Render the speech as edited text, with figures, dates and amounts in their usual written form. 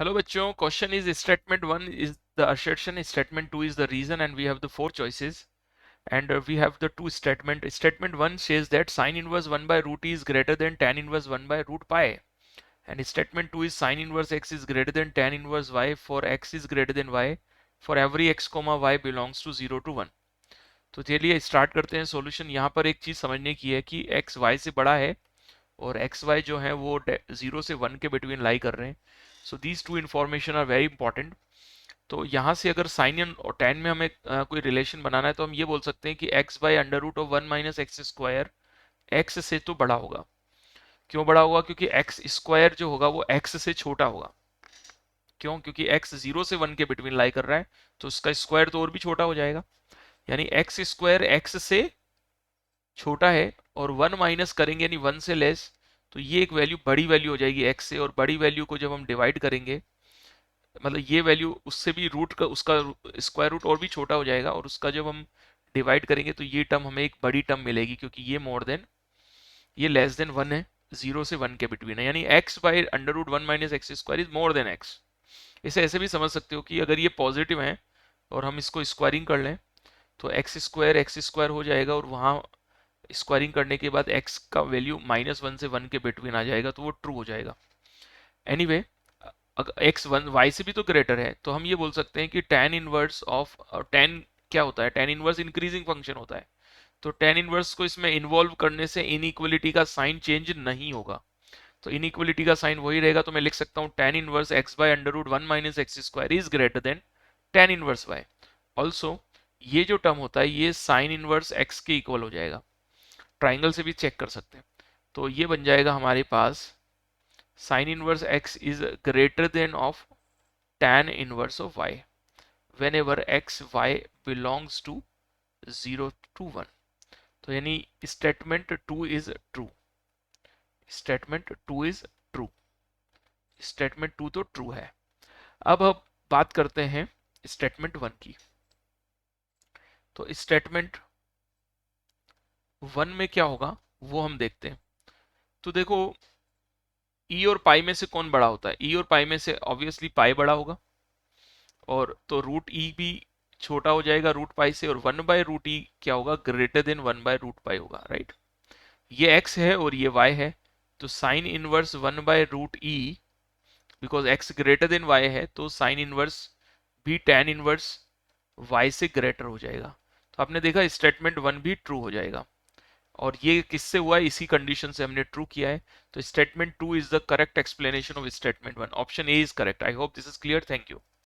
Hello बच्चों, question is statement one is the assertion, statement two is the reason, and we have the four choices. And we have the two statement. Statement 1 says that sine inverse 1 by root e is greater than tan inverse 1 by root pi. And statement 2 is sine inverse x is greater than tan inverse y for x is greater than y for every x comma y belongs to 0 to 1. तो चलिए start करते हैं solution. यहाँ पर एक चीज समझने की है कि x y से बड़ा है और एक्स वाई जो है वो 0 से 1 के बिटवीन लाई कर रहे हैं. So these two information are very important. तो यहाँ से अगर साइन और टेन में हमें कोई रिलेशन बनाना है तो हम ये बोल सकते हैं कि x by under root of 1 minus x square x से तो बड़ा होगा. क्यों बड़ा होगा? क्योंकि एक्स स्क्वायर जो होगा वो एक्स से छोटा होगा. क्यों? क्योंकि एक्स 0 से 1 के बिटवीन लाई कर रहा है तो उसका स्क्वायर तो और भी छोटा हो जाएगा. यानी एक्स स्क्वायर एक्स से छोटा है और 1 माइनस करेंगे यानी 1 से लेस, तो ये एक वैल्यू बड़ी वैल्यू हो जाएगी एक्स से. और बड़ी वैल्यू को जब हम डिवाइड करेंगे, मतलब ये वैल्यू उससे भी रूट का उसका स्क्वायर रूट और भी छोटा हो जाएगा और उसका जब हम डिवाइड करेंगे तो ये टर्म हमें एक बड़ी टर्म मिलेगी क्योंकि ये लेस देन 1 है, 0 से 1 के बिटवीन है. यानी x by under root 1 minus x square is more than x. इसे ऐसे भी समझ सकते हो कि अगर ये पॉजिटिव है और हम इसको स्क्वायरिंग कर लें तो एक्स स्क्वायर हो जाएगा और वहाँ स्क्वायरिंग करने के बाद x का वैल्यू -1 से 1 के बिटवीन आ जाएगा तो वो ट्रू हो जाएगा. एनीवे anyway, अगर x 1 y से भी तो ग्रेटर है तो हम ये बोल सकते हैं कि tan इनवर्स ऑफ tan क्या होता है? tan इनवर्स इंक्रीजिंग फंक्शन होता है. तो tan इनवर्स को इसमें इन्वॉल्व करने से इनइक्वलिटी का साइन चेंज नहीं होगा. तो इनइक्वलिटी का साइन वही रहेगा. तो मैं लिख सकता हूँ tan inverse x by under root 1 minus x square is greater than tan inverse y. Also ये जो टर्म होता है ये साइन इनवर्स x के इक्वल हो जाएगा. ट्राइंगल से भी चेक कर सकते हैं. तो ये बन जाएगा हमारे पास sine inverse x is greater than of tan inverse of y whenever x y belongs to 0 to 1. तो यानी statement 2 is true. Statement 2 is true. Statement 2 तो ट्रू है. अब हम बात करते हैं स्टेटमेंट 1 की. तो स्टेटमेंट 1 में क्या होगा वो हम देखते हैं. तो देखो ई और पाई में से कौन बड़ा होता है? ई और पाई में से ऑब्वियसली पाई बड़ा होगा और तो रूट ई भी छोटा हो जाएगा रूट पाई से. और 1 बाय रूट ई क्या होगा? Greater than 1 by root pi होगा. राइट. ये x है और ये y है. तो sine inverse 1 by root e because x greater than y है तो साइन इनवर्स भी tan इनवर्स y से ग्रेटर हो जाएगा. तो आपने देखा स्टेटमेंट 1 भी ट्रू हो जाएगा. और ये किससे हुआ है? इसी कंडीशन से हमने ट्रू किया है. तो statement 2 is the correct explanation of statement 1. Option A is correct. I hope this is clear. Thank you.